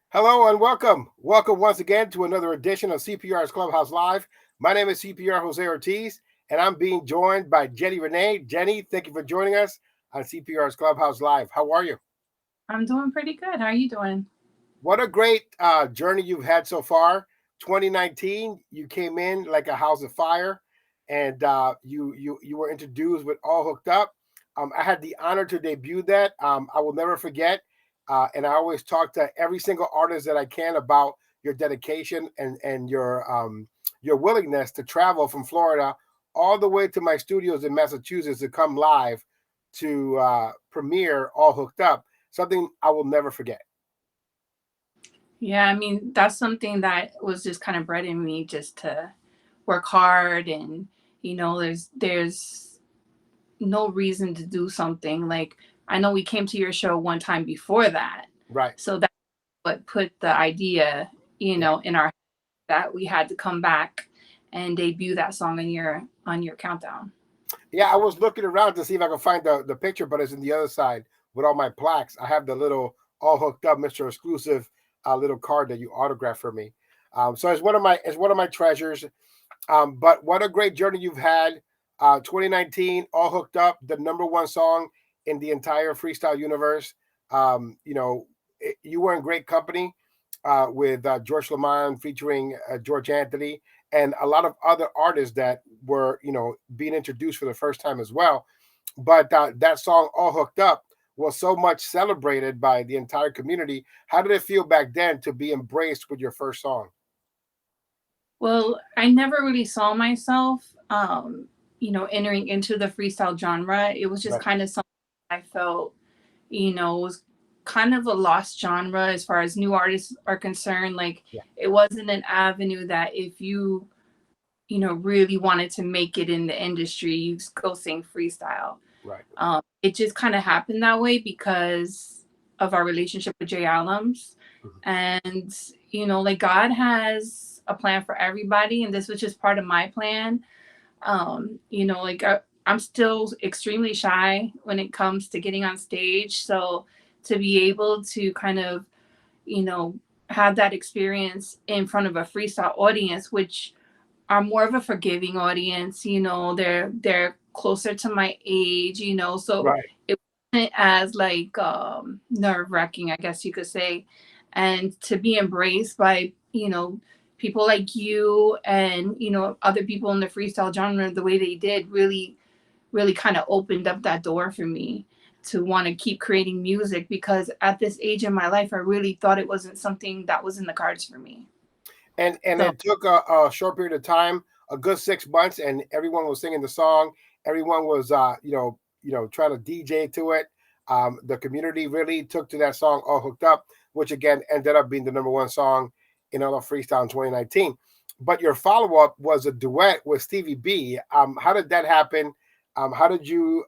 Hello and welcome. Welcome once again to another edition of CPR's Clubhouse Live. My name is CPR Jose Ortiz, and I'm being joined by Jenni Renee. Jenni, thank you for joining us on CPR's Clubhouse Live. How are you? I'm doing pretty good. How are you doing? What a great journey you've had so far. 2019, you came in like a house of fire, and you were introduced with All Hooked Up. I had the honor to debut that. I will never forget, and I always talk to every single artist that I can about your dedication and your willingness to travel from Florida all the way to my studios in Massachusetts to come live to premiere All Hooked Up. Something I will never forget. Yeah, I mean, that's something that was just kind of bred in me just to work hard and there's no reason to do something. Like I know we came to your show one time before that. Right. So that's what put the idea, Yeah. in our that we had to come back and debut that song on your countdown. Yeah, I was looking around to see if I could find the picture, but it's in the other side with all my plaques. I have the little All Hooked Up Mr. Exclusive little card that you autographed for me. So it's one of my treasures. But what a great journey you've had. 2019, All Hooked Up, the number one song in the entire freestyle universe. You were in great company with George Lamont featuring George Anthony and a lot of other artists that were, being introduced for the first time as well. But that song, All Hooked Up, was so much celebrated by the entire community. How did it feel back then to be embraced with your first song? Well, I never really saw myself entering into the freestyle genre. It was just Right. kind of something I felt, was kind of a lost genre as far as new artists are concerned. Like Yeah. it wasn't an avenue that if you, really wanted to make it in the industry, you go sing freestyle. Right. It just kind of happened that way because of our relationship with Jay Alums. Mhm. And, like God has a plan for everybody. And this was just part of my plan. I'm still extremely shy when it comes to getting on stage. So to be able to kind of, you know, have that experience in front of a freestyle audience, which are more of a forgiving audience, they're closer to my age, so Right. it wasn't as like nerve wracking, I guess you could say. And to be embraced by, people like you and, other people in the freestyle genre the way they did really, really kind of opened up that door for me to want to keep creating music because at this age in my life, I really thought it wasn't something that was in the cards for me. And So it took a short period of time, a good 6 months, and everyone was singing the song. Everyone was, trying to DJ to it. The community really took to that song, All Hooked Up, which again ended up being the number one song in all of freestyle in 2019. But your follow up was a duet with Stevie B. How did that happen? How did you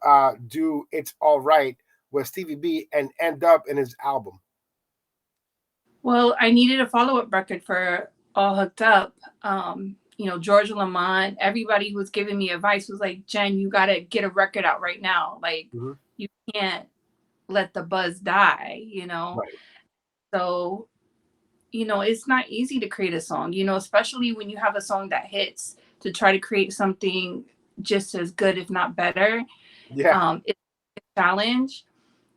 do It's All Right with Stevie B and end up in his album? well, I needed a follow up record for All Hooked Up. George Lamont, everybody who was giving me advice was like, Jen, you got to get a record out right now. Like, Hmm. you can't let the buzz die. Right. So, it's not easy to create a song, especially when you have a song that hits to try to create something just as good, if not better. Yeah. It's a challenge.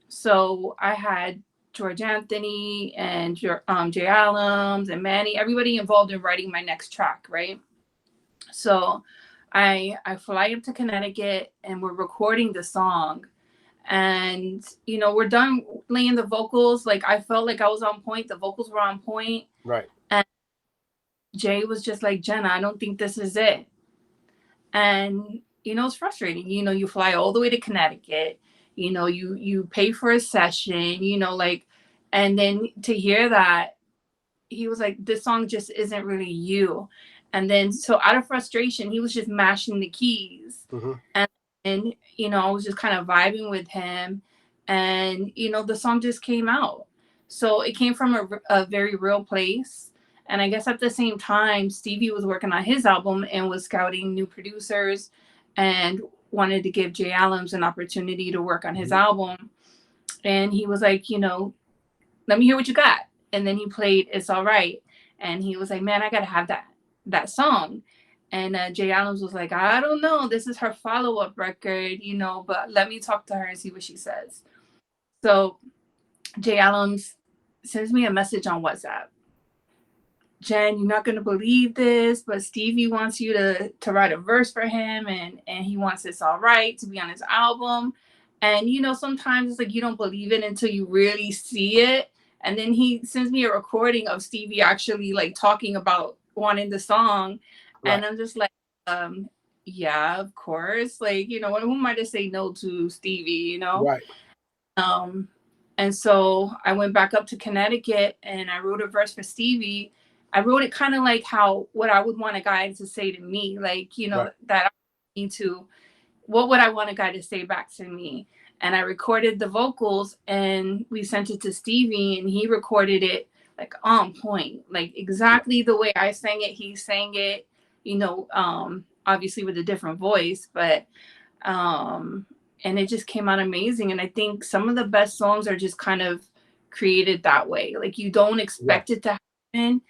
So I had George Anthony and Jay Allums and Manny, everybody involved in writing my next track, right? So I fly up to Connecticut and we're recording the song. And we're done laying the vocals. Like I felt like I was on point. The vocals were on point. Right. And Jay was just like, Jenna, I don't think this is it. And it's frustrating. You fly all the way to Connecticut, you pay for a session, like, and then to hear that he was like, this song just isn't really you. And then so out of frustration he was just mashing the keys. Hmm. And I was just kind of vibing with him. And the song just came out. So it came from a very real place. And I guess at the same time Stevie was working on his album and was scouting new producers and wanted to give Jay Allums an opportunity to work on his Hmm. album. And he was like, let me hear what you got. and then he played It's All Right. And he was like, man, I got to have that song. And Jay Adams was like, I don't know. This is her follow-up record, but let me talk to her and see what she says. So Jay Adams sends me a message on WhatsApp. Jen, you're not going to believe this, but Stevie wants you to write a verse for him, and he wants It's All Right to be on his album. And, sometimes it's like you don't believe it until you really see it. And then he sends me a recording of Stevie actually like talking about wanting the song. Right. And I'm just like, yeah, of course. Like, who am I to say no to Stevie, Right. And so I went back up to Connecticut and I wrote a verse for Stevie. I wrote it kind of like what I would want a guy to say to me, like, Right. that I need to, what would I want a guy to say back to me? And I recorded the vocals and we sent it to Stevie and he recorded it like on point, like exactly the way I sang it. He sang it, obviously with a different voice, but, and it just came out amazing. And I think some of the best songs are just kind of created that way. Like you don't expect it to happen.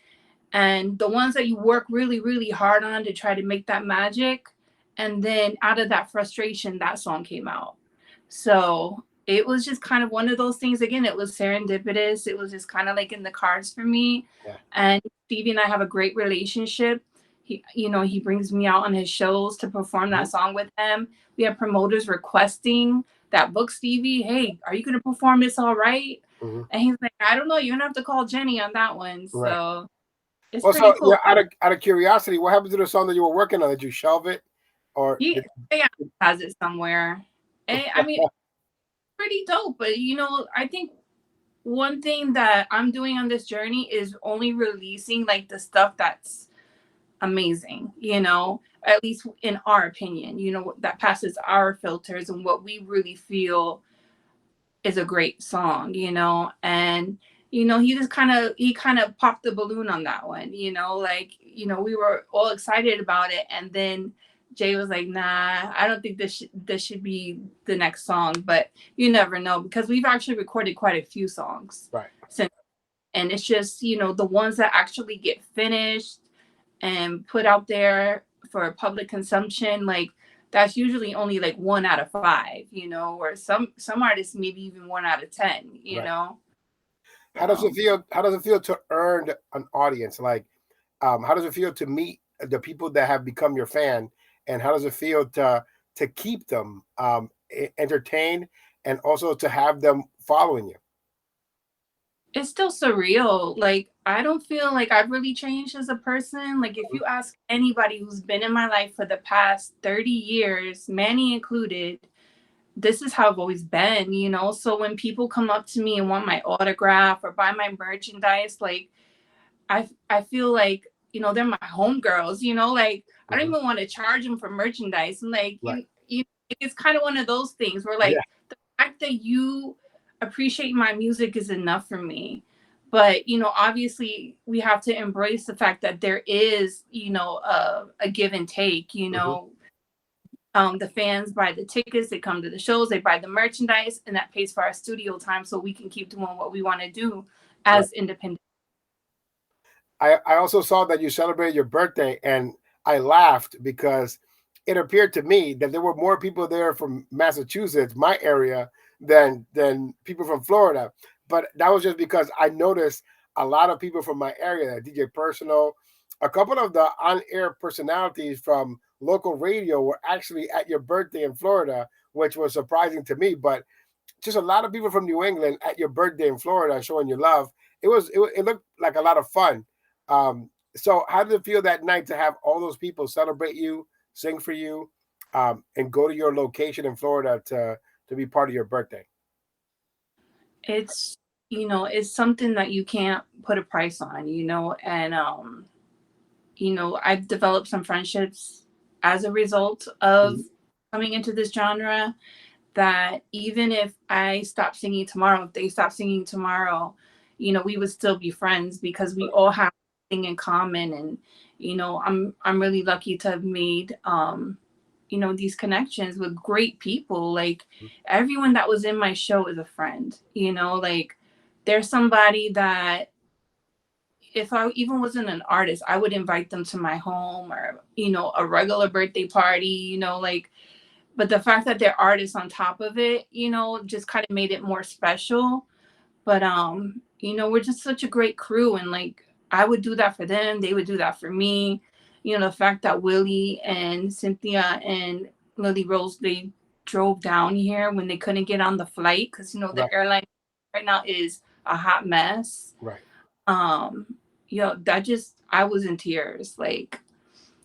And the ones that you work really, really hard on to try to make that magic. And then out of that frustration, that song came out. So it was just kind of one of those things. Again, it was serendipitous. It was just kind of like in the cards for me. Yeah. And Stevie and I have a great relationship. He brings me out on his shows to perform that song with him. We have promoters requesting that book Stevie. Hey, are you going to perform It's All Right? And he's like, I don't know. You're going to have to call Jenny on that one. Right. So it's well, pretty so cool. yeah, out of curiosity, what happened to the song that you were working on? Did you shelve it, or He has it somewhere? And, I mean, pretty dope. But I think one thing that I'm doing on this journey is only releasing like the stuff that's amazing. At least in our opinion. That passes our filters and what we really feel is a great song. And he just kind of popped the balloon on that one, we were all excited about it. And then Jay was like, nah, I don't think this should be the next song, but you never know because we've actually recorded quite a few songs. Right. Since, and it's just, the ones that actually get finished and put out there for public consumption, like that's usually only like 1 out of 5, or some artists maybe even 1 out of 10, How does it feel? How does it feel to earn an audience? Like, how does it feel to meet the people that have become your fan, and how does it feel to keep them entertained and also to have them following you? It's still surreal. Like, I don't feel like I've really changed as a person. Like, if you ask anybody who's been in my life for the past 30 years, Manny included, this is how I've always been, So when people come up to me and want my autograph or buy my merchandise, like, I feel like, they're my homegirls, like, I don't even want to charge them for merchandise. And like, it's kind of one of those things where like the fact that you appreciate my music is enough for me. But, obviously we have to embrace the fact that there is, a give and take, the fans buy the tickets, they come to the shows, they buy the merchandise, and that pays for our studio time so we can keep doing what we want to do as independent. I also saw that you celebrated your birthday, and I laughed because it appeared to me that there were more people there from Massachusetts, my area, than people from Florida. But that was just because I noticed a lot of people from my area, DJ Personal, a couple of the on-air personalities from local radio were actually at your birthday in Florida, which was surprising to me. But just a lot of people from New England at your birthday in Florida showing you love. It looked like a lot of fun. So how did it feel that night to have all those people celebrate you, sing for you, and go to your location in Florida to be part of your birthday? It's, it's something that you can't put a price on, and, I've developed some friendships as a result of coming into this genre that even if I stop singing tomorrow, if they stop singing tomorrow, we would still be friends because we all have something in common. And, I'm really lucky to have made, these connections with great people. Like everyone that was in my show is a friend, like there's somebody that if I even wasn't an artist, I would invite them to my home, or, a regular birthday party, like, but the fact that they're artists on top of it, just kind of made it more special. But we're just such a great crew, and like I would do that for them, they would do that for me. The fact that Willie and Cynthia and Lily Rose, they drove down here when they couldn't get on the flight, because Right. the airline right now is a hot mess. Right. um that just, I was in tears. Like,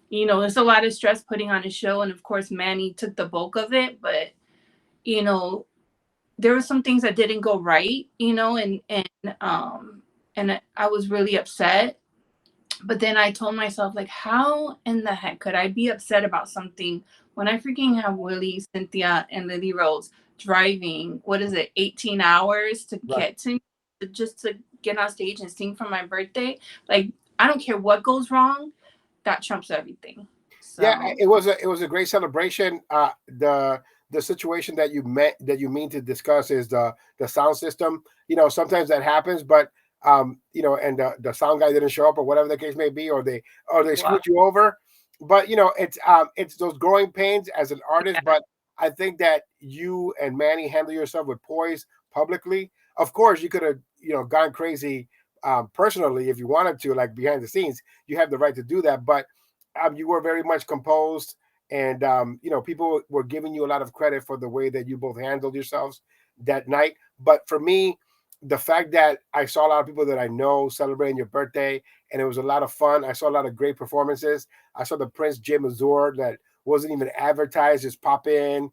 there's a lot of stress putting on a show, and of course Manny took the bulk of it, but you know there were some things that didn't go right, and I was really upset. But then I told myself, like, how in the heck could I be upset about something when I freaking have Willie, Cynthia, and Lily Rose driving, what is it, 18 hours to Right. get to me, just to get on stage and sing for my birthday? Like, I don't care what goes wrong, that trumps everything. Yeah, So, it was a great celebration. The situation that you mean to discuss is the sound system. Sometimes that happens, but and the sound guy didn't show up, or whatever the case may be, or they wow. screwed you over. But it's those growing pains as an artist. Yeah. But I think that you and Manny handle yourself with poise publicly. Of course, you could have gone crazy personally if you wanted to, like behind the scenes. You have the right to do that, but you were very much composed, and people were giving you a lot of credit for the way that you both handled yourselves that night. But for me, the fact that I saw a lot of people that I know celebrating your birthday, and it was a lot of fun. I saw a lot of great performances. I saw the Prince Jim Azur that wasn't even advertised, just pop in.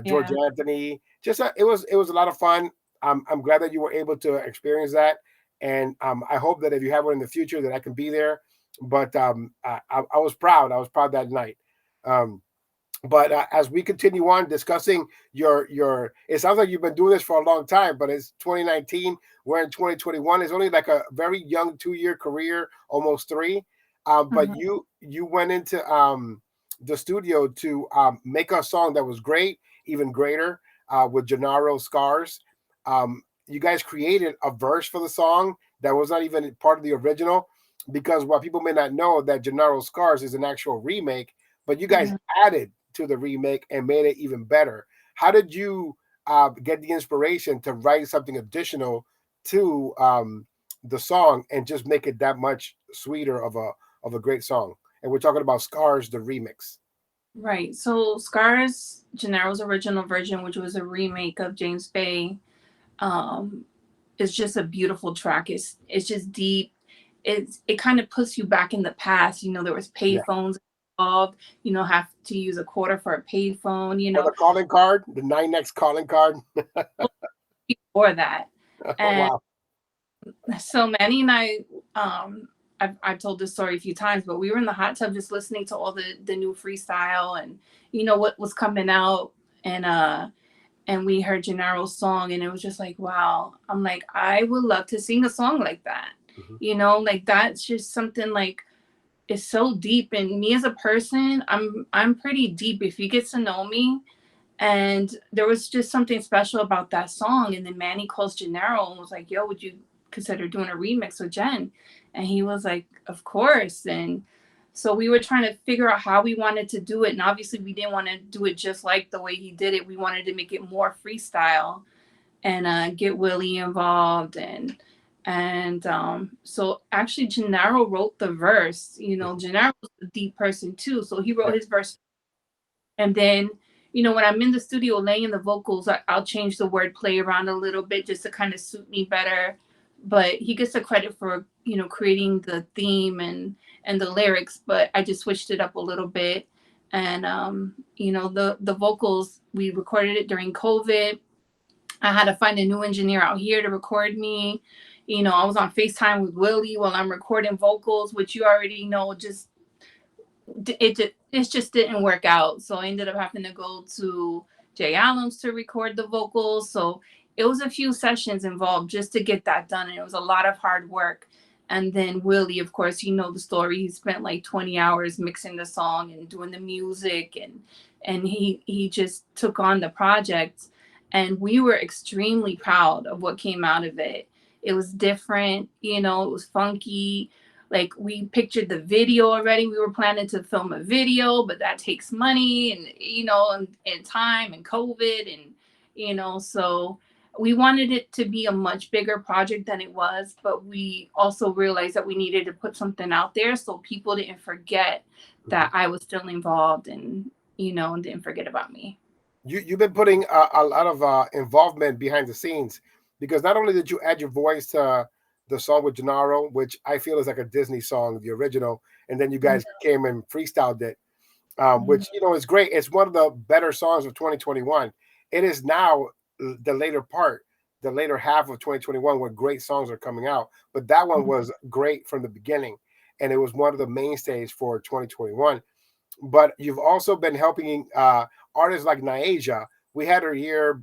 George Yeah. Anthony, just it was a lot of fun. I'm glad that you were able to experience that, and I hope that if you have one in the future, that I can be there. But I was proud. I was proud that night. Um, but as we continue on discussing your, it sounds like you've been doing this for a long time, but it's 2019. We're in 2021. It's only like a very young 2-year career, almost three. But Mhm. you went into the studio to make a song that was great, even greater, with Gennaro Scars. You guys created a verse for the song that was not even part of the original, because what people may not know, that Gennaro Scars is an actual remake, but you guys Mhm. added to the remake and made it even better. How did you get the inspiration to write something additional to the song and just make it that much sweeter of a great song? And we're talking about Scars, the remix. Right. So Scars, Gennaro's original version, which was a remake of James Bay, um, is just a beautiful track. It's just deep. It kind of puts you back in the past. There was Yeah. payphones involved. Have to use a quarter for a payphone. Or the calling card, the 9X calling card. Before that, Oh, and wow. so Manny and I, I've told this story a few times, but we were in the hot tub just listening to all the new freestyle, and what was coming out, and we heard Gennaro's song, and it was just like, wow. I'm like, I would love to sing a song like that. Mhm. Like that's just something, like, it's so deep. And me as a person, I'm pretty deep. If you get to know me, and there was just something special about that song. And then Manny calls Gennaro and was like, yo, would you consider doing a remix with Jen? And he was like, of course. And so we were trying to figure out how we wanted to do it. And obviously we didn't want to do it just like the way he did it. We wanted to make it more freestyle, and get Willie involved. And so actually Gennaro wrote the verse. Gennaro was a deep person too. So he wrote Right. his verse, and then, when I'm in the studio laying the vocals, I'll change the wordplay around a little bit just to kind of suit me better. But he gets the credit for, creating the theme and the lyrics, but I just switched it up a little bit. And the vocals, we recorded it during COVID. I had to find a new engineer out here to record me. I was on FaceTime with Willie while I'm recording vocals, which you already know, it just didn't work out. So I ended up having to go to Jay Allen's to record the vocals. So it was a few sessions involved just to get that done, and it was a lot of hard work. And then Willie, of course, the story. He spent like 20 hours mixing the song and doing the music, and he just took on the project, and we were extremely proud of what came out of it. It was different, you know, it was funky. Like we pictured the video already. We were planning to film a video, but that takes money and, you know, and time and COVID and, you know, so we wanted it to be a much bigger project than it was, but we also realized that we needed to put something out there so people didn't forget that I was still involved and, you know, and didn't forget about me. You've been putting a lot of involvement behind the scenes, because not only did you add your voice to the song with Gennaro, which I feel is like a Disney song, the original, and then you guys came and freestyled it, which is great. It's one of the better songs of 2021. It is now the later part, the later half of 2021, where great songs are coming out. But that one was great from the beginning, and it was one of the mainstays for 2021. But you've also been helping artists like Niaja. We had her here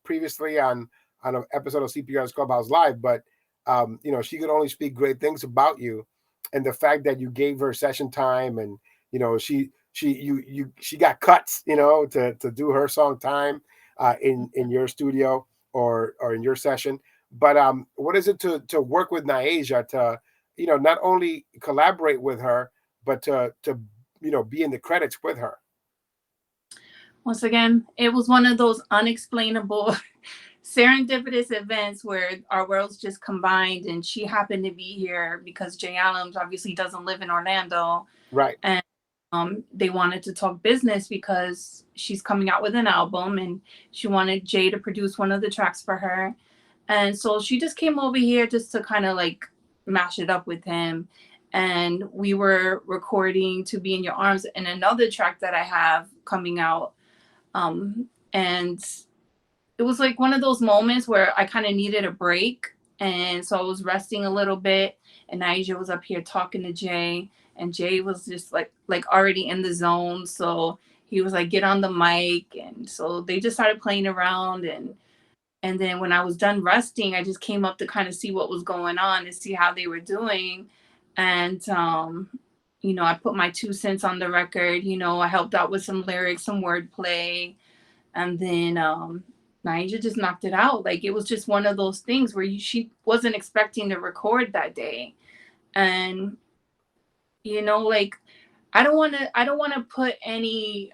previously on an episode of CPR's Clubhouse Live, but she could only speak great things about you, and the fact that you gave her session time, and she got cuts, to do her song time in your studio or in your session. But what is it to work with Niaja, to not only collaborate with her, but to be in the credits with her? Once again, it was one of those unexplainable serendipitous events where our worlds just combined, and she happened to be here because Jay Adams obviously doesn't live in Orlando. Right. And they wanted to talk business because she's coming out with an album and she wanted Jay to produce one of the tracks for her. And so she just came over here just to kind of like mash it up with him. And we were recording To Be in Your Arms and another track that I have coming out. And it was like one of those moments where I kind of needed a break. And so I was resting a little bit. And Niaja was up here talking to Jay. And Jay was just like already in the zone. So he was like, get on the mic. And so they just started playing around. And then when I was done resting, I just came up to kind of see what was going on and see how they were doing. And, I put my 2 cents on the record. I helped out with some lyrics, some wordplay. And then Niaja just knocked it out. Like, it was just one of those things where she wasn't expecting to record that day. And, like, I don't want to put any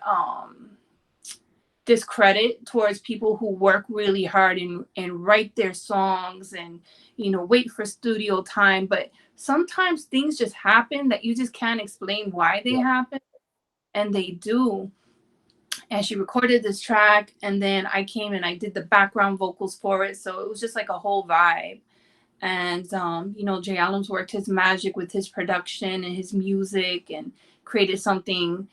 discredit towards people who work really hard and write their songs and, wait for studio time. But sometimes things just happen that you just can't explain why they happen. And they do. And she recorded this track, and then I came and I did the background vocals for it. So it was just like a whole vibe. And, Jay Adams worked his magic with his production and his music and created something,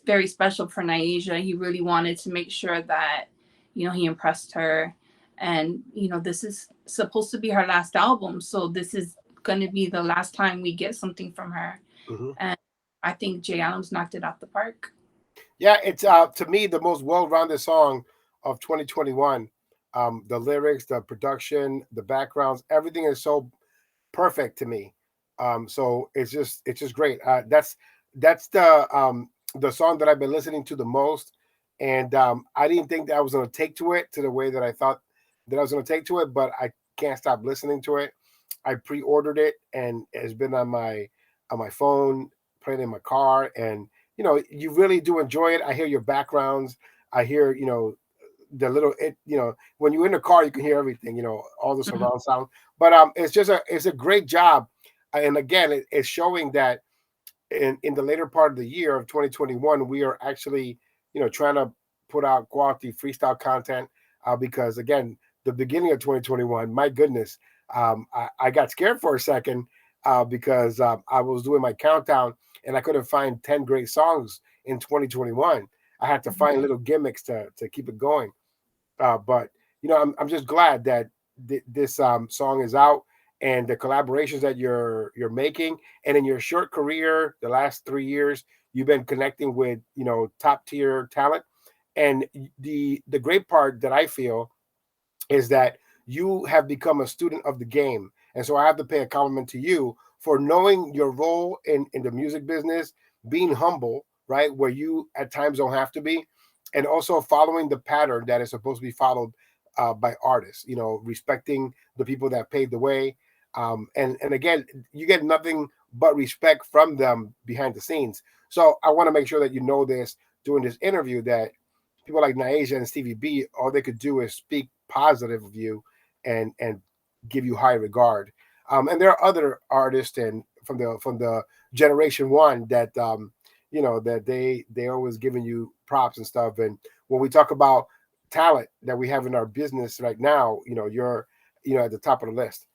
very special for Niaja. He really wanted to make sure that, he impressed her. And, this is supposed to be her last album. So this is going to be the last time we get something from her. Mm-hmm. And I think Jay Adams knocked it out the park. Yeah, it's to me the most well-rounded song of 2021. The lyrics, the production, the backgrounds, everything is so perfect to me. So it's just great. That's the song that I've been listening to the most, and I didn't think that I was going to take to it to the way that I thought that I was going to take to it, but I can't stop listening to it. I pre-ordered it, and it's been on my phone, playing in my car, and you really do enjoy it. I hear your backgrounds. I hear the little when you're in the car you can hear everything, all the surround sound. But it's a great job, and again it's showing that in the later part of the year of 2021 we are actually trying to put out quality freestyle content, because again the beginning of 2021, my goodness, I got scared for a second, because I was doing my countdown and I couldn't find 10 great songs in 2021. I had to find little gimmicks to keep it going. But I'm just glad that this song is out, and the collaborations that you're making, and in your short career, the last 3 years, you've been connecting with top tier talent. And the great part that I feel is that you have become a student of the game. And so I have to pay a compliment to you for knowing your role in the music business, being humble, right, where you at times don't have to be, and also following the pattern that is supposed to be followed by artists. You know, respecting the people that paved the way. And again, you get nothing but respect from them behind the scenes. So I want to make sure that you know this during this interview, that people like Naija and Stevie B, all they could do is speak positive of you and give you high regard. And there are other artists and from the generation one that that they always giving you props and stuff. And when we talk about talent that we have in our business right now, you're at the top of the list.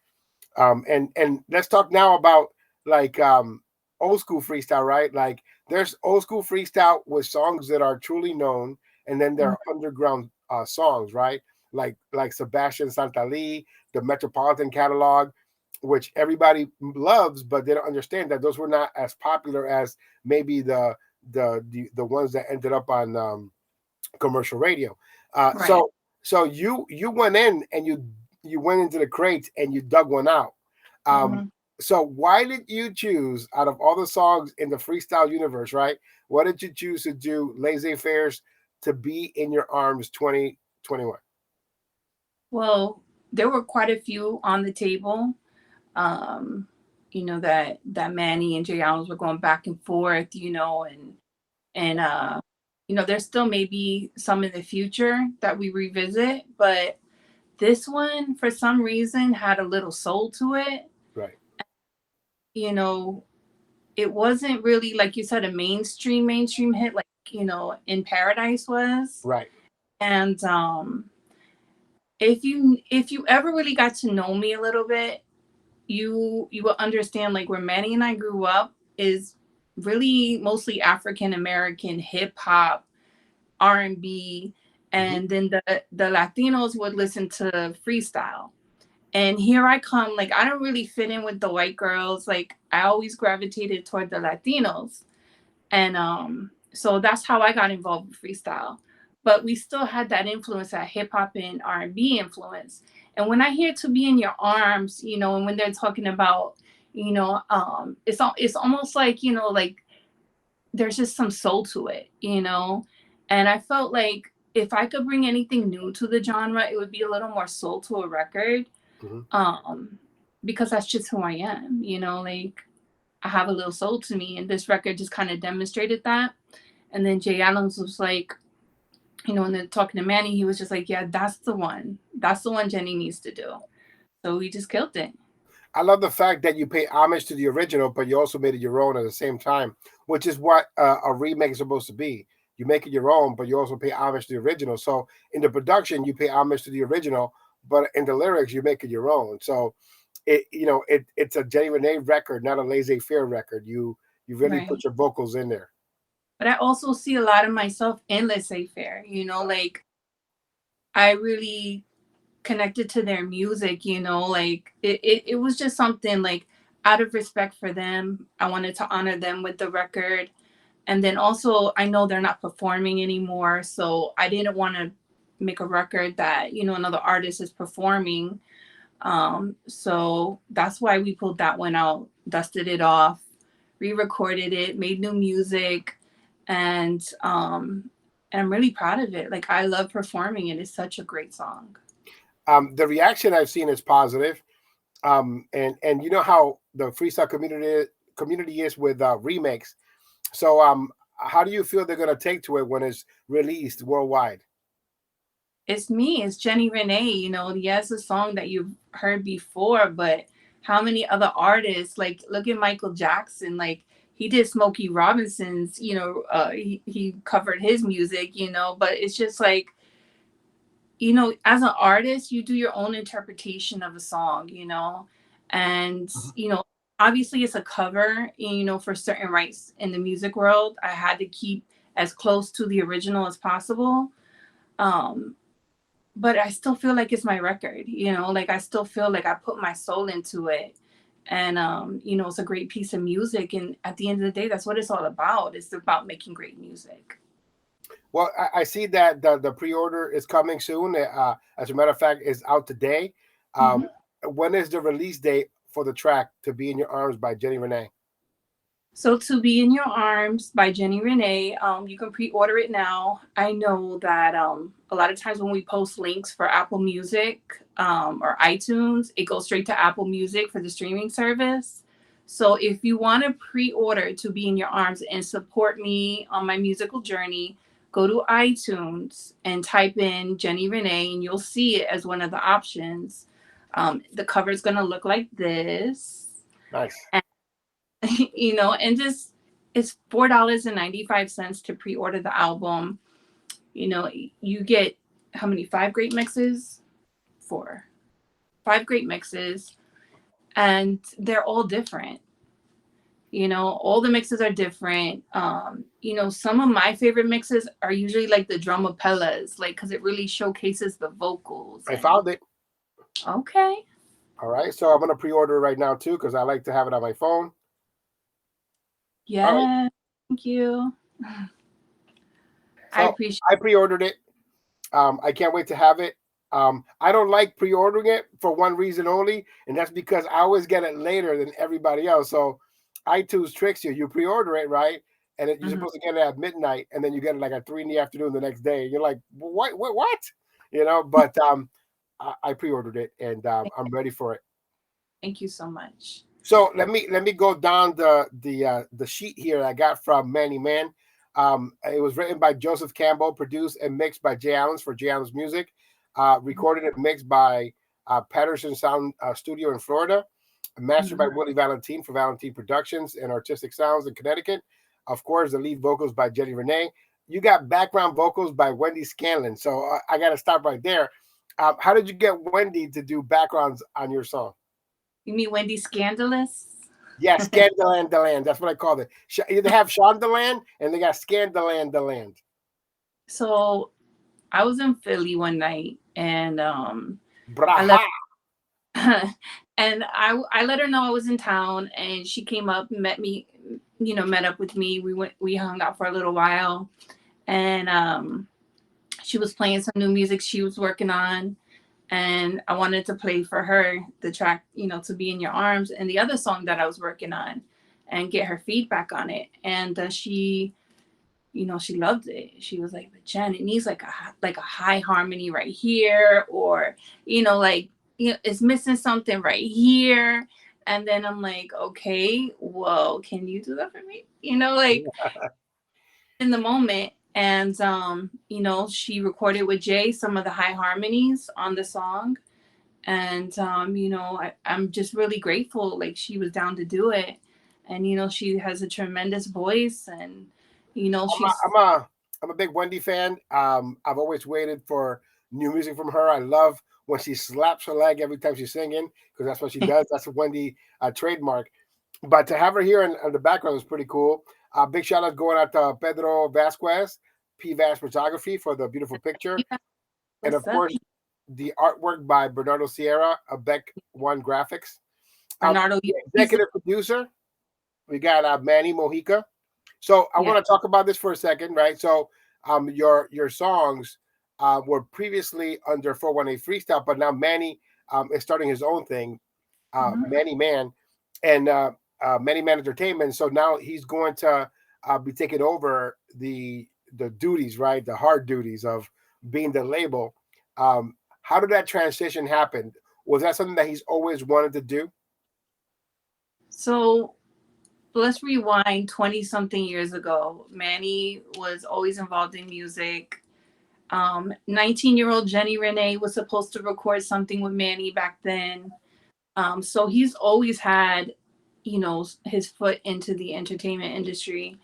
And let's talk now about like old school freestyle, right? Like there's old school freestyle with songs that are truly known, and then there are underground songs, right? Like Sebastian Santali, the Metropolitan Catalog, which everybody loves, but they don't understand that those were not as popular as maybe the ones that ended up on commercial radio. Right. So you went in and you went into the crates and you dug one out. So why did you choose, out of all the songs in the freestyle universe, right? Why did you choose to do Laissez Faire's To Be in Your Arms 2021? Well, there were quite a few on the table. That Manny and Jay Allen were going back and forth, and there's still maybe some in the future that we revisit, but this one for some reason had a little soul to it. Right. It wasn't really, like you said, a mainstream hit like, In Paradise was. Right. And if you ever really got to know me a little bit, you will understand, like, where Manny and I grew up is really mostly African American hip hop, R&B, and then the Latinos would listen to freestyle. And here I come, like, I don't really fit in with the white girls. Like, I always gravitated toward the Latinos. And so that's how I got involved with freestyle. But we still had that influence, that hip hop and R&B influence. And when I hear To Be in Your Arms, and when they're talking about, it's almost like, like there's just some soul to it, And I felt like if I could bring anything new to the genre, it would be a little more soul to a record. Because that's just who I am, like I have a little soul to me, and this record just kind of demonstrated that. And then Jay Adams was like, when they're talking to Manny, he was just like, yeah, that's the one Jenni needs to do. So we just killed it. I love the fact that you pay homage to the original, but you also made it your own at the same time, which is what a remake is supposed to be. You make it your own, but you also pay homage to the original. So in the production, you pay homage to the original, but in the lyrics, you make it your own. So it's a Jenni Renee record, not a Laissez Faire record. You really put your vocals in there. But I also see a lot of myself in Laissez Faire. Like I really connected to their music. Like it was just something, like, out of respect for them, I wanted to honor them with the record. And then also, I know they're not performing anymore, so I didn't want to make a record that another artist is performing. So that's why we pulled that one out, dusted it off, re-recorded it, made new music, and I'm really proud of it. Like, I love performing it. It's such a great song. The reaction I've seen is positive. And you know how the freestyle community is with remakes. So how do you feel they're going to take to it when it's released worldwide? It's me. It's Jenni Renee. Yes, a song that you've heard before, but how many other artists? Like, look at Michael Jackson. Like, he did Smokey Robinson's. He covered his music. But it's just like, as an artist, you do your own interpretation of a song. And obviously it's a cover. For certain rights in the music world, I had to keep as close to the original as possible. But I still feel like it's my record, like I still feel like I put my soul into it. And, it's a great piece of music. And at the end of the day, that's what it's all about. It's about making great music. Well, I see that the pre-order is coming soon. As a matter of fact, it's out today. When is the release date for the track To Be in Your Arms by Jenni Renee? So To Be in Your Arms by Jenni Renee, you can pre-order it now. I know that a lot of times when we post links for Apple Music or iTunes, it goes straight to Apple Music for the streaming service. So if you want to pre-order To Be in Your Arms and support me on my musical journey, go to iTunes and type in Jenni Renee and you'll see it as one of the options. The cover is going to look like this. Nice. And just it's $4.95 to pre-order the album. You get how many? 5 great mixes? 5 great mixes, and they're all different. All the mixes are different. Some of my favorite mixes are usually like the drumapellas, like because it really showcases the vocals. I found it. Okay. All right, so I'm gonna pre-order it right now too because I like to have it on my phone. Yeah. Right. Thank you. So I appreciate. I pre-ordered it. I can't wait to have it. I don't like pre-ordering it for one reason only, and that's because I always get it later than everybody else. So iTunes tricks you. You pre-order it, right? And you're supposed to get it at midnight, and then you get it like at 3 p.m. the next day. And you're like, what? But I pre-ordered it, and I'm ready for it. Thank you so much. So let me go down the sheet here I got from Manny Man. It was written by Joseph Campbell, produced and mixed by Jay Allen's for Jay Allen's Music, recorded and mixed by Patterson Sound Studio in Florida, mastered by Willie Valentine for Valentine Productions and Artistic Sounds in Connecticut. Of course, the lead vocals by Jenni Renee. You got background vocals by Wendy Scanlon. So I got to stop right there. How did you get Wendy to do backgrounds on your song? You mean Wendy Scandalous? Yeah, Scandaland Deland. That's what I called it. They have Sean Deland and they got Scandaland Deland. So I was in Philly one night and Braha. and I let her know I was in town and she came up and met up with me. We hung out for a little while and she was playing some new music she was working on. And I wanted to play for her the track, To Be in Your Arms, and the other song that I was working on, and get her feedback on it. And she loved it. She was like, "But Jen, it needs like a high harmony right here, or it's missing something right here." And then I'm like, "Okay, well, can you do that for me?" In the moment. And she recorded with Jay some of the high harmonies on the song, and I'm just really grateful like she was down to do it. And she has a tremendous voice, and she's I'm a big Wendy fan. I've always waited for new music from her. I love when she slaps her leg every time she's singing because that's what she does. That's a Wendy trademark. But to have her here in the background is pretty cool. Big shout out going out to Pedro Vasquez, P-Vash Photography for the beautiful picture. And of course, the artwork by Bernardo Sierra of Beck One Graphics. Bernardo, executive producer, we got Manny Mojica. So I want to talk about this for a second, right? So your songs were previously under 418 Freestyle, but now Manny is starting his own thing, Manny Man, and Manny Man Entertainment. So now he's going to be taking over the duties, right? The hard duties of being the label. How did that transition happen? Was that something that he's always wanted to do? So let's rewind 20 something years ago. Manny was always involved in music. 19-year-old Jenni Renee was supposed to record something with Manny back then. So he's always had, his foot into the entertainment industry.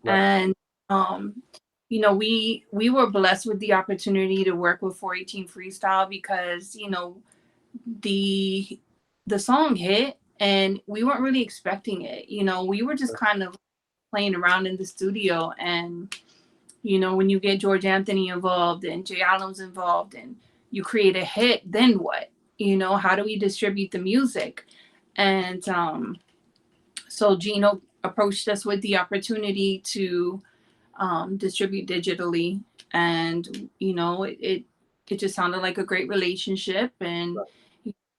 Right. And, we were blessed with the opportunity to work with 418 Freestyle because, the song hit and we weren't really expecting it. We were just kind of playing around in the studio, and when you get George Anthony involved and Jay Allen's involved and you create a hit, then what? How do we distribute the music? And so Gino approached us with the opportunity to distribute digitally, and it just sounded like a great relationship, and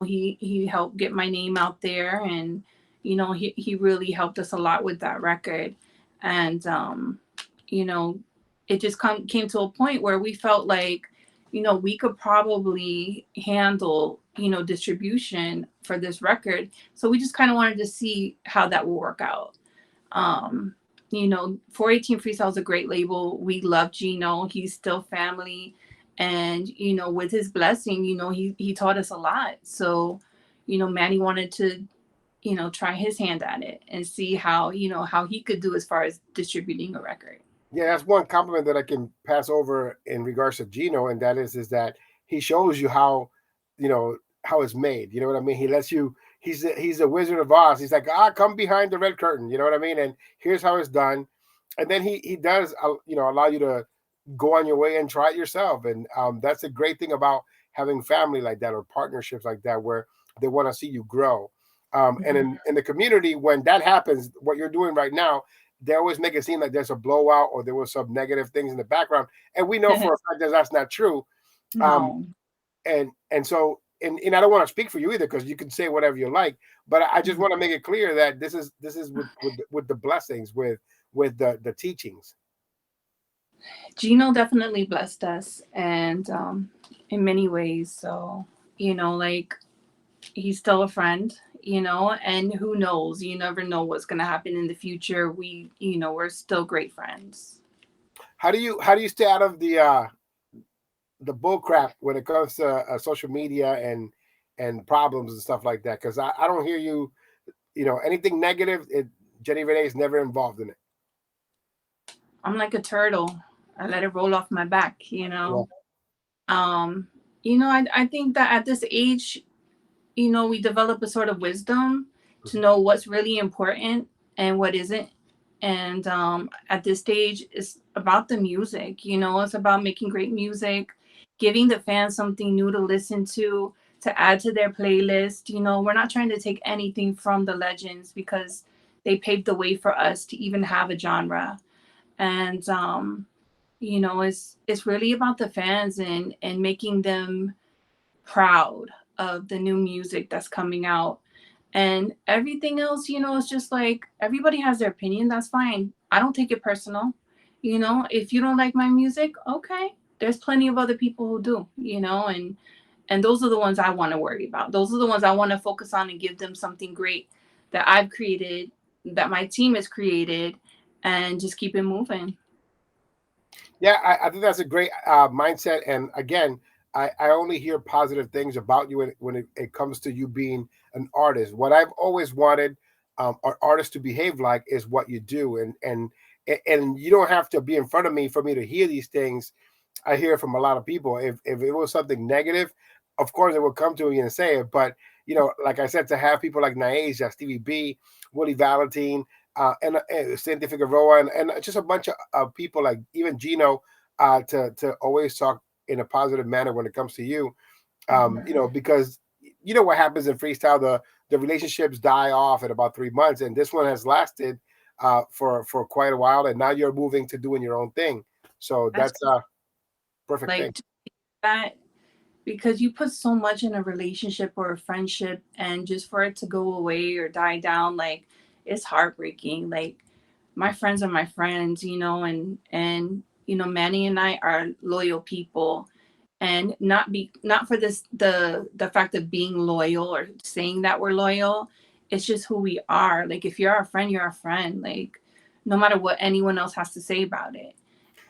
he helped get my name out there, and you know, he really helped us a lot with that record. And you know, it just came to a point where we felt like, you know, we could probably handle, you know, distribution for this record. So we just kind of wanted to see how that will work out. um you know, 418 Freestyle is a great label. We love Gino. He's still family. And, you know, with his blessing, you know, he taught us a lot. So, you know, Manny wanted to, you know, try his hand at it and see how, you know, how he could do as far as distributing a record. Yeah, that's one compliment that I can pass over in regards to Gino, and that is that he shows you how, you know, how it's made. You know what I mean? He lets you. He's a Wizard of Oz. He's like, come behind the red curtain. You know what I mean? And here's how it's done. And then he does, you know, allow you to go on your way and try it yourself. And that's a great thing about having family like that or partnerships like that where they want to see you grow. And in the community, when that happens, what you're doing right now, they always make it seem like there's a blowout or there was some negative things in the background, and we know for a fact that that's not true. Um, No. and so and I don't want to speak for you either because you can say whatever you like, but I just want to make it clear that this is with the blessings with the teachings. Gino definitely blessed us, and in many ways. So, you know, like, he's still a friend, you know, and who knows? You never know what's going to happen in the future. We, you know, we're still great friends. How do you stay out of the bull crap when it comes to social media and problems and stuff like that? Because I don't hear you, you know, anything negative. Jenni Renee is never involved in it. I'm like a turtle. I let it roll off my back, you Yeah. know. Um, you know, I think that at this age, you know, we develop a sort of wisdom to know what's really important and what isn't. And at this stage, it's about the music. You know, it's about making great music, giving the fans something new to listen to add to their playlist. You know, we're not trying to take anything from the legends because they paved the way for us to even have a genre. And you know, it's really about the fans and making them proud of the new music that's coming out. And everything else, you know, it's just like everybody has their opinion. That's fine. I don't take it personal. You know, if you don't like my music, okay. There's plenty of other people who do, you know, and those are the ones I want to worry about. Those are the ones I want to focus on and give them something great that I've created, that my team has created, and just keep it moving. Yeah, I think that's a great mindset. And again, I only hear positive things about you when it comes to you being an artist. What I've always wanted an artist to behave like is what you do, and you don't have to be in front of me for me to hear these things. I hear from a lot of people. If it was something negative, of course it would come to me and say it. But you know, like I said, to have people like Naeja, Stevie B, Willie Valentine, and Sandy Figueroa, and just a bunch of people like even Gino, to always talk in a positive manner when it comes to you. You know, because you know what happens in freestyle, the relationships die off in about 3 months, and this one has lasted for quite a while, and now you're moving to doing your own thing. So That's that's a perfect thing. like that, because you put so much in a relationship or a friendship, and just for it to go away or die down, like, it's heartbreaking. Like, my friends are my friends, you know, and you know, Manny and I are loyal people, and not for this the fact of being loyal or saying that we're loyal. It's just who we are. Like, if you're our friend, you're our friend, like, no matter what anyone else has to say about it.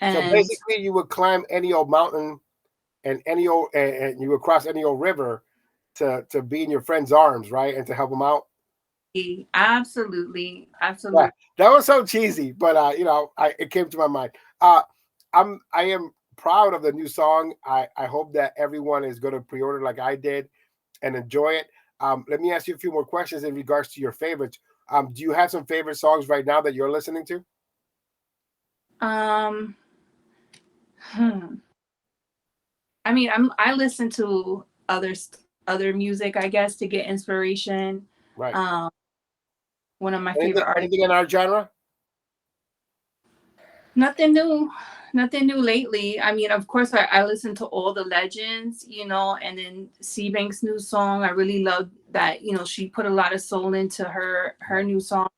So And basically, you would climb any old mountain and you would cross any old river to be in your friend's arms, right, and to help them out. absolutely, Yeah, absolutely. that was so cheesy, but you know, it came to my mind. I am proud of the new song. I hope that everyone is going to pre-order like I did and enjoy it. Let me ask you a few more questions in regards to your favorites. Do you have some favorite songs right now that you're listening to? um hmm. I mean, I listen to other music, I guess, to get inspiration. Right. um One of my Anything favorite artists. anything in our genre? Nothing new. Nothing new lately. I mean, of course, I listen to all the legends, and then C-Bank's new song. I really love that, she put a lot of soul into her Right. new song.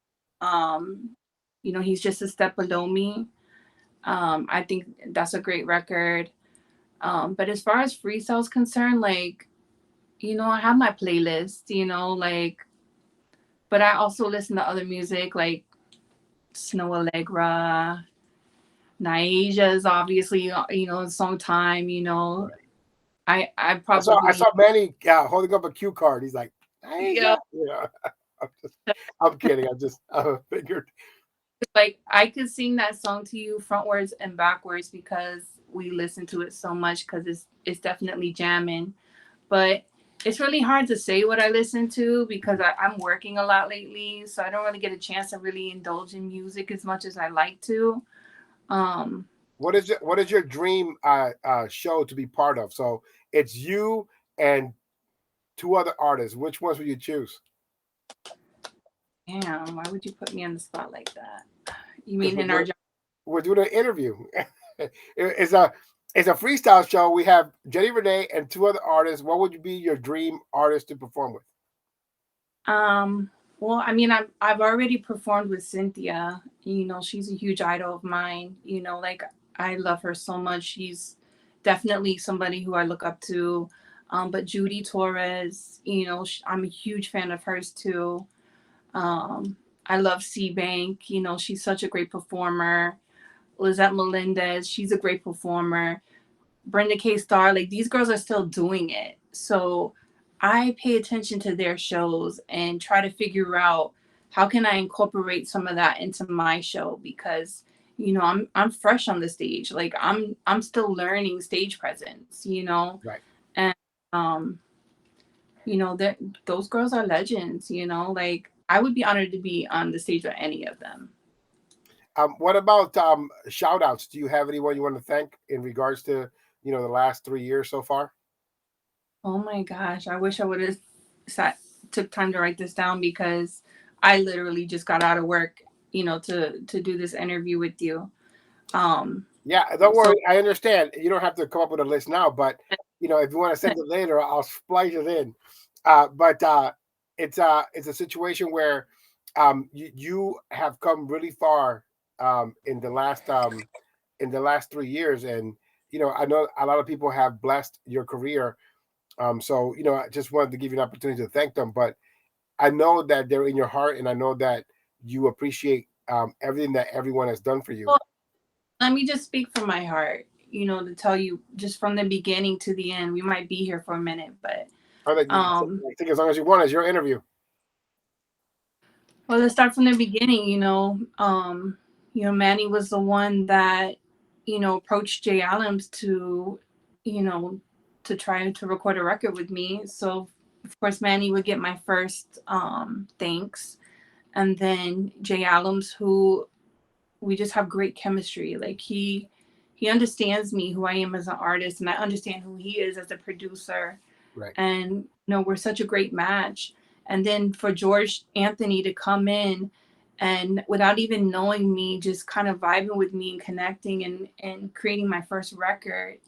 Um, he's just a step below me. I think that's a great record. But as far as freestyle's concerned, like, I have my playlist, like, but I also listen to other music like Snow Allegra, Naija is obviously, song time, Right. I I probably, saw Manny holding up a cue card. He's like, yeah, Asia. I'm just, I'm kidding. I figured. like I could sing that song to you frontwards and backwards because we listen to it so much because it's definitely jamming. But it's really hard to say what I listen to because I'm working a lot lately, so I don't really get a chance to really indulge in music as much as I like to. Um, What is your dream show to be part of? So it's you and two other artists. Which ones would you choose? Damn, why would you put me on the spot like that? You Because mean in our job? we're doing an interview. It's a freestyle show. We have Jenni Renee and two other artists. What would be your dream artist to perform with? Well, I mean, I've already performed with Cynthia. She's a huge idol of mine. Like I love her so much. She's definitely somebody who I look up to. But Judy Torres, I'm a huge fan of hers too. Um, I love C Bank. She's such a great performer. Lizette Melendez, she's a great performer. Brenda K. Starr, like these girls are still doing it. So I pay attention to their shows and try to figure out how can I incorporate some of that into my show because I'm fresh on the stage. Like I'm still learning stage presence. Right. And um that those girls are legends. Like I would be honored to be on the stage with any of them. What about shout outs? Do you have anyone you want to thank in regards to the last 3 years so far? Oh my gosh, I wish I would have sat took time to write this down because I literally just got out of work, to do this interview with you. Um Yeah, don't so worry. I understand. You don't have to come up with a list now, but if you want to send it later, I'll splice it in. But it's a situation where you have come really far in the last 3 years, and I know a lot of people have blessed your career. So I just wanted to give you an opportunity to thank them, but I know that they're in your heart, and I know that you appreciate everything that everyone has done for you. well, let me just speak from my heart, to tell you just from the beginning to the end. We might be here for a minute, but I think um take as long as you want. It's your interview. well, let's start from the beginning. Manny was the one that approached Jay Adams you know to try to record a record with me. So of course Manny would get my first thanks, and then Jay Adams, who we just have great chemistry. Like he understands me, who I am as an artist, and I understand who he is as a producer, Right. and we're such a great match. And then for George Anthony to come in and without even knowing me just kind of vibing with me and connecting and creating my first record.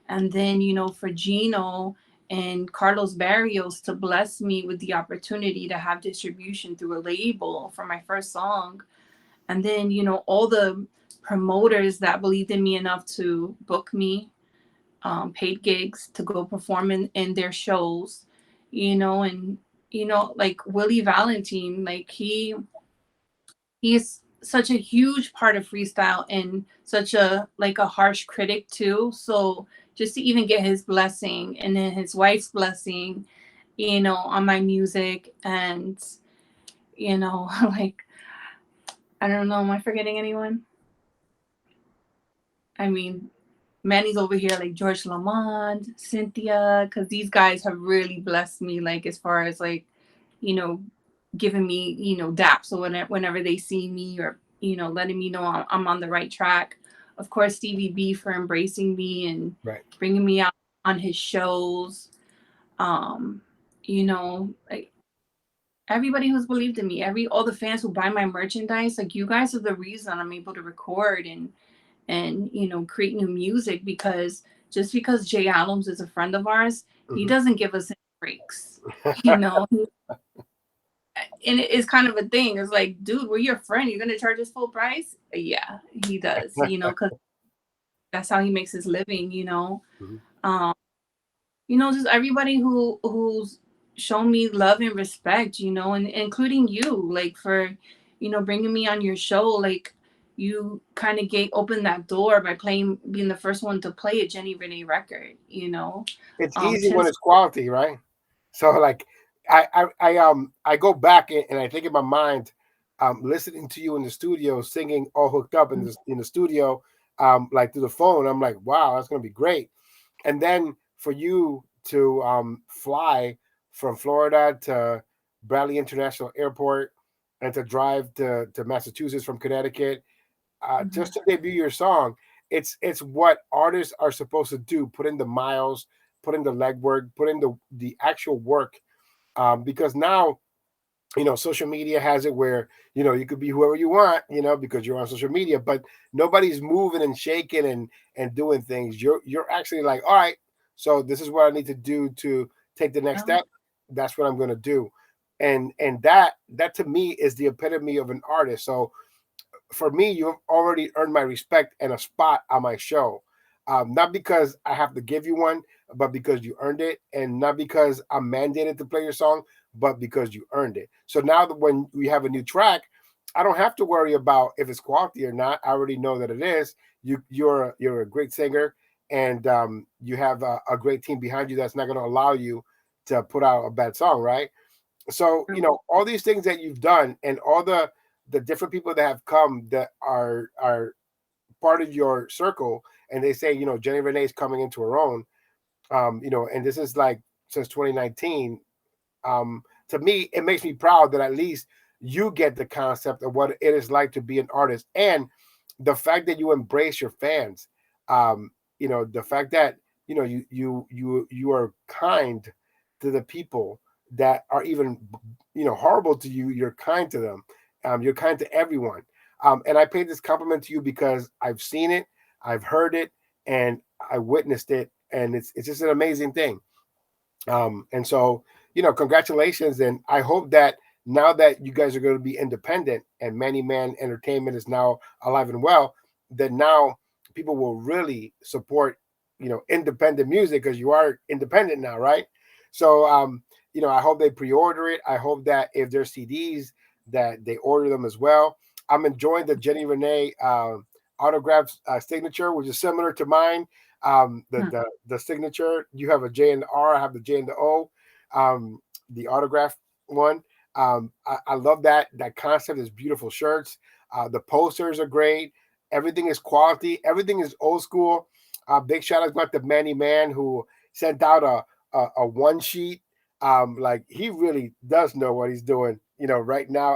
And then for Gino and Carlos Barrios to bless me with the opportunity to have distribution through a label for my first song. And then all the promoters that believed in me enough to book me, paid gigs to go perform in their shows, and like Willie Valentine, like he's such a huge part of freestyle and such a like a harsh critic too. So just to even get his blessing and then his wife's blessing, on my music and like I don't know, am I forgetting anyone? I mean, Manny's over here like George Lamond, Cynthia, because these guys have really blessed me, like as far as like, you know, giving me, daps or whenever they see me or, letting me know I'm on the right track. Of course, Stevie B for embracing me and Right. bringing me out on his shows. Um, like everybody who's believed in me, all the fans who buy my merchandise, like you guys are the reason I'm able to record and create new music, because just because Jay Adams is a friend of ours, he Mhm. doesn't give us any breaks. you know and it's kind of a thing. It's like, dude, we're your friend, you're gonna charge us full price? Yeah, he does, because that's how he makes his living. Mhm. um just everybody who's shown me love and respect, and including you, like, for bringing me on your show. Like, you kind of opened that door by being the first one to play a Jenni Renee record. It's easy when Since it's quality, right? So like I go back and I think in my mind, listening to you in the studio singing all hooked up in the studio, like through the phone. I'm like, wow, that's gonna be great. And then for you to fly from Florida to Bradley International Airport and to drive to Massachusetts from Connecticut, just to debut your song. It's what artists are supposed to do: put in the miles, put in the legwork, put in the actual work. Because now, social media has it where you could be whoever you want, because you're on social media, but nobody's moving and shaking and doing things. You're actually like, all right, so this is what I need to do to take the next step. That's what I'm going to do. And that to me is the epitome of an artist. So for me, you've already earned my respect and a spot on my show. Not because I have to give you one, but because you earned it, and not because I'm mandated to play your song, but because you earned it. So now that when we have a new track, I don't have to worry about if it's quality or not. I already know that it is. You're a great singer, and you have a great team behind you that's not going to allow you to put out a bad song, right? So all these things that you've done, and all the different people that have come that are part of your circle, and they say, Jenni Renee's coming into her own. And this is like since 2019. To me, it makes me proud that at least you get the concept of what it is like to be an artist, and the fact that you embrace your fans. The fact that you are kind to the people that are even horrible to you. You're kind to them. You're kind to everyone. And I pay this compliment to you because I've seen it, I've heard it, and I witnessed it, and it's just an amazing thing. And so, congratulations. And I hope that now that you guys are going to be independent and Many Man Entertainment is now alive and well, that now people will really support, independent music, because you are independent now, right? So, I hope they pre-order it. I hope that if there's CDs, that they order them as well. I'm enjoying the Jenni Renee autograph signature, which is similar to mine. The signature, you have a J and the R, I have the J and the O. The autograph one. I love that concept. Is beautiful shirts. The posters are great. Everything is quality. Everything is old school. Big shout out to the Manny Man who sent out a one sheet. Like, he really does know what he's doing. Right now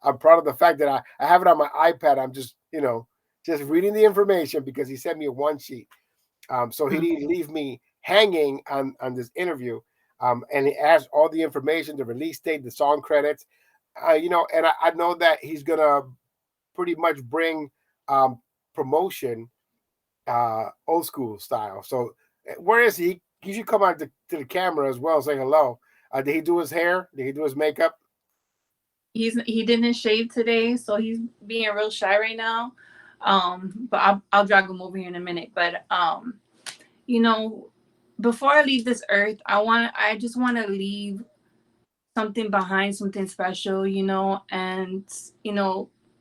I'm proud of the fact that I have it on my iPad. I'm just reading the information because he sent me a one sheet. So he didn't leave me hanging on this interview. And he asked all the information, the release date, the song credits, and I know that he's gonna pretty much bring um, promotion old school style. So where is he? He should come out to the camera as well and say hello. Did he do his hair? Did he do his makeup? He didn't shave today, so he's being real shy right now. But I'll drag him over here in a minute. But you know, before I leave this earth, I just want to leave something behind, something special, and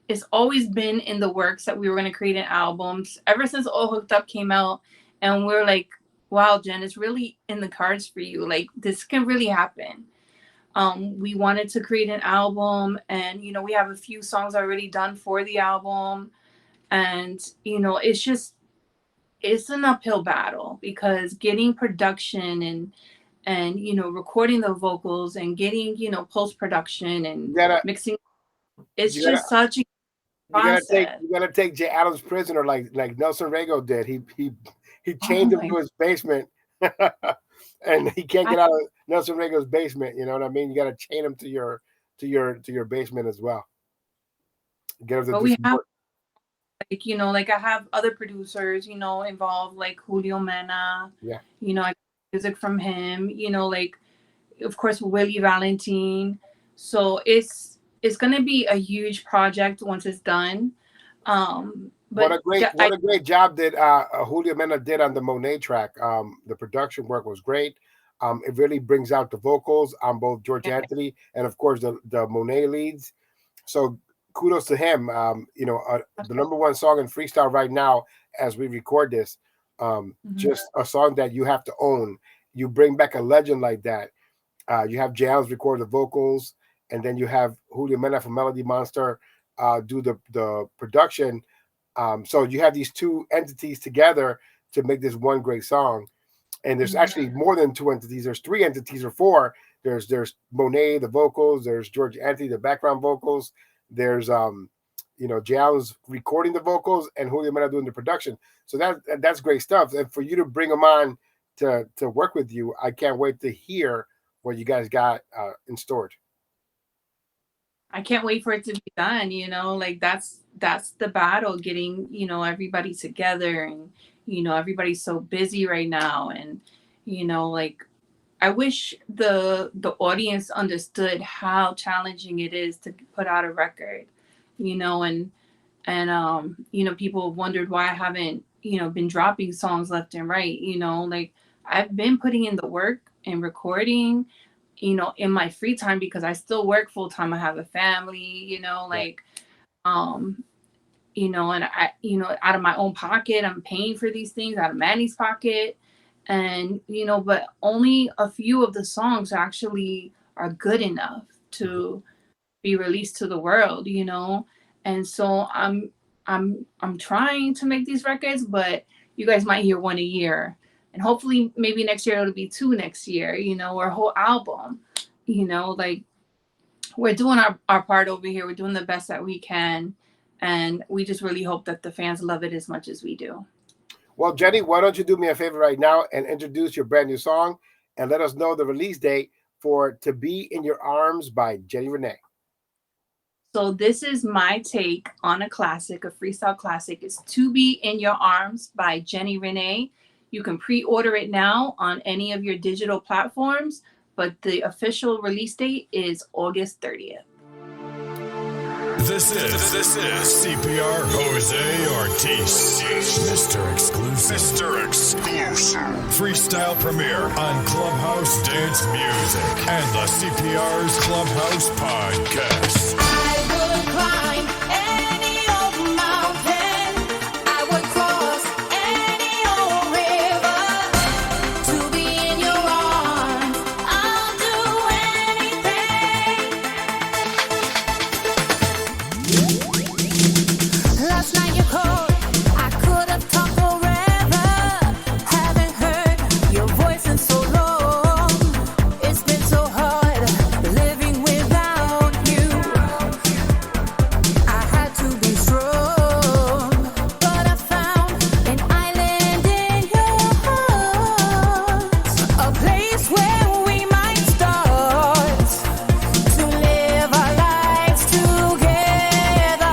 it's always been in the works that we were going to create an album ever since All Hooked Up came out, and we're like, wow, Jen, it's really in the cards for you. Like, this can really happen. We wanted to create an album, and we have a few songs already done for the album, and it's an uphill battle, because getting production and recording the vocals and getting post production and You gotta mixing, it's you gotta just such a you gotta take process. you gotta take Jay Adams prisoner like Nelson Rego did. He Oh chained him my to his basement, and he can't God. get out of Nelson Rego's basement. You know what I mean? You gotta chain him to your basement as well. Get him to But do we some have work. like, like I have other producers, involved, like Julio Mena. Yeah. I get music from him, like, of course, Willie Valentine. So it's gonna be a huge project once it's done. What But a great job that Julio Mena did on the Monet track. The production work was great. It really brings out the vocals on both George Anthony and, of course, the Monet leads. So kudos to him. The number one song in freestyle right now as we record this, just a song that you have to own. You bring back a legend like that. You have Jams record the vocals, and then you have Julio Mena from Melody Monster do the production. So you have these two entities together to make this one great song. And there's actually more than two entities. There's three entities or four. There's Monet, the vocals. There's George Anthony, the background vocals. There's Jams recording the vocals and Julio Mena doing the production. So that's great stuff. And for you to bring them on to work with you, I can't wait to hear what you guys got in storage. I can't wait for it to be done. Like that's the battle, getting, everybody together, and, everybody's so busy right now. And, like, I wish the audience understood how challenging it is to put out a record, and people have wondered why I haven't, been dropping songs left and right, like I've been putting in the work and recording, in my free time, because I still work full time. I have a family, and I, out of my own pocket, I'm paying for these things out of Manny's pocket. And, but only a few of the songs actually are good enough to be released to the world, And so I'm trying to make these records, but you guys might hear one a year. And hopefully maybe next year it'll be two next year, or a whole album, like we're doing our part over here. We're doing the best that we can. And we just really hope that the fans love it as much as we do. Well, Jenny, why don't you do me a favor right now and introduce your brand new song and let us know the release date for To Be in Your Arms by Jenni Renee. So this is my take on a classic, a freestyle classic. It's To Be in Your Arms by Jenni Renee. You can pre-order it now on any of your digital platforms, but the official release date is August 30th. This is CPR Jose Ortiz, Mr. Exclusive. Freestyle premiere on Clubhouse Dance Music and the CPR's Clubhouse Podcast. I would climb any old mountain. I would cross any old river to be in your arms. I'll do anything. Last night you called. I could have talked forever. Haven't heard your voice in so long. It's been so hard living without you. I had to be strong, but I found an island in your arms, a place where we might start to live our lives together.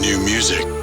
New music